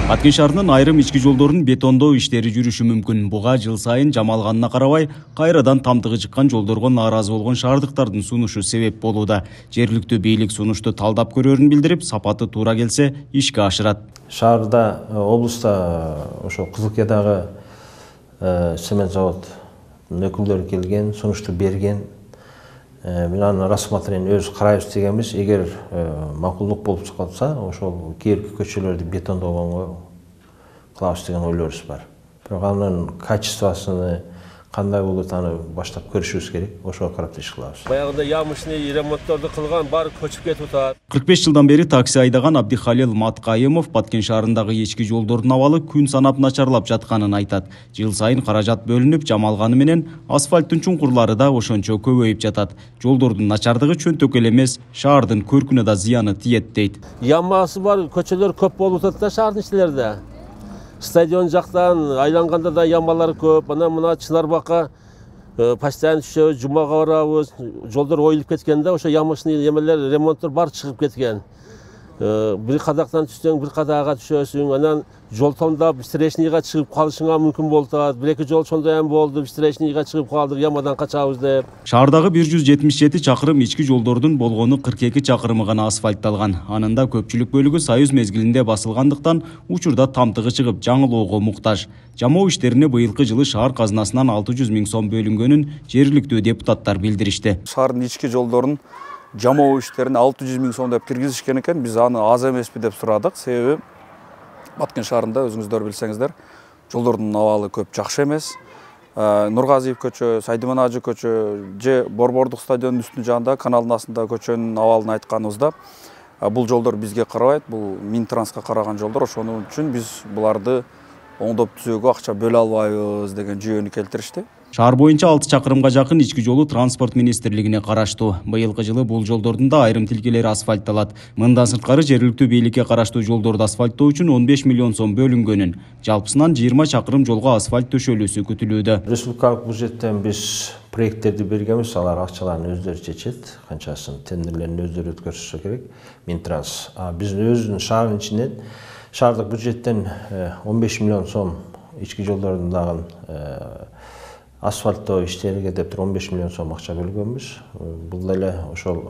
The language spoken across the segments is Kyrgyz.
Баткен шаарынын айрым ички жолдорун бетондоо иштери жүрүшү мүмкүн. Буга жыл сайын жамалганына карабай, кайрадан тамдыгы чыккан жолдорго нааразы болгон шаардыктардын сунушу себеп болууда. Жергиликтүү бийлик сунушту талдап көрөрүн билдирип, сапаты туура келсе ишке ашырат. Шаарда, облуста ошо Кызылкиядагы цемент завод өкүлдөрү келген, сунушту берген. Мен аны рассмотрение өз карайбыз дегенбиз. Эгер макулдук болуп чыкса, ошол кийинки көчөлөрдү бетондогонго кылабыз деген ойлорубуз бар. Бирок анын качествосуну кандай болот, аны баштап көрүшүбүз керек. Ошого карап иш кылабыз. Баягыда ямышный ремонтторду кылган бар көчүп кетип атат. 45 жылдан бери такси айдаган Абдихалил Маткайымов Баткен шаарындагы ички жолдордун абалы күн санап начарлап жатканын айтат. Жыл сайын каражат бөлүнүп, жамалганы менен асфальттын чуңкурлары да ошончо көбөйүп жатат. Жолдордун начардыгы чөнтөк эле эмес, шаардын көркүнө да зыяны тиет дейт. Ямасы бар көчөлөр көп болуп атат да шаардын ичтеринде. Стадион жактан айланганда да ямалар көп. Мына Чынарбакка постоянно түшөбүз, жумага барабыз. Жолдор оюлуп кеткен да, ошо ямышный эмелер, ремонттор бар чыгып кеткен. Бир кадактан түшсөң, бир кадага түшөсүң. Анан жол тондап встречныйга чыгып калышыңа мүмкүн болуп атат. Бир-эки жол ошондой эм болду, встречныйга чыгып калдык, ямадан качабыз деп. Шаардагы 177 чакырым ички жолдордун болгону 42 чакырымы гана асфальтталган. Анында көпчүлүк бөлүгү союз мезгилинде басылгандыктан учурда тамтыгы чыгып жаңылоого муктаж. Жамоо иштерине быйылкы жылы шаар казынасынан 600 000 сом бөлүнгөнүн жергиликтүү депутаттар билдиришти. Шаардын ички жолдорун жамоо иштерине 600 000 сом деп киргизишкен экен. Биз аны аз эмеспи деп сурадык. Себеби Баткен шаарында өзүңүздөр билсеңиздер, жолдордун абалы көп жакшы эмес. Нургазиев көчө, Сайдыман Ажы көчө же Борбордук стадиондун үстүнүн жанында каналдын астында көчөнүн абалын айтканыбызда, бул жолдор бизге карабайт, бул Минтрансқа караган жолдор. Ошону үчүн биз буларды оңдоп түзөөгө акча бөлө албайбыз деген жүйөнү келтиришти. Шаар боюнча 6 чакырымга жакын ички жолу транспорт министрлигине караштуу. Быйылкы жылы бул жолдордун да айрым тилкелери асфальтталат. Мындан сырткары жергиликтүү бийликке караштуу жолдорду асфальттоо үчүн 15 миллион сом бөлүнгөнүн, жалпысынан 20 чакырым жолго асфальт төшөлүүсү күтүлүүдө. Республикалык бюджеттен биз проекттерди бергенбиз, алар акчаларын өздөрү чечет, канчасын тендерлерин өздөрү өткөрүшү керек. Минтранс. Биздин өзүнүн шаардын ичинен шаардык бюджеттен 15 миллион сом ички жолдордун дагы асфальттоо иштериге деп 15 миллион сом акча бөлгөнбүз. Бул деле ошол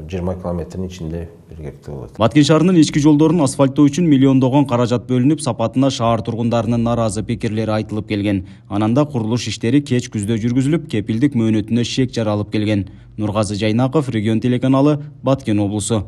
20 километрдин ичинде биргеликтүү болот. Баткен шаарынын ички жолдорун асфальттоо үчүн миллиондогон каражат бөлүнүп, сапатына шаар тургундарынын наразы пикирлери айтылып келген. Ананда курулуш иштери кеч күздө жүргүзүлүп, кепилдик мөөнөтүнө шек жаралып келген. Нургазы Жайнаков, Регион телеканалы, Баткен облусу.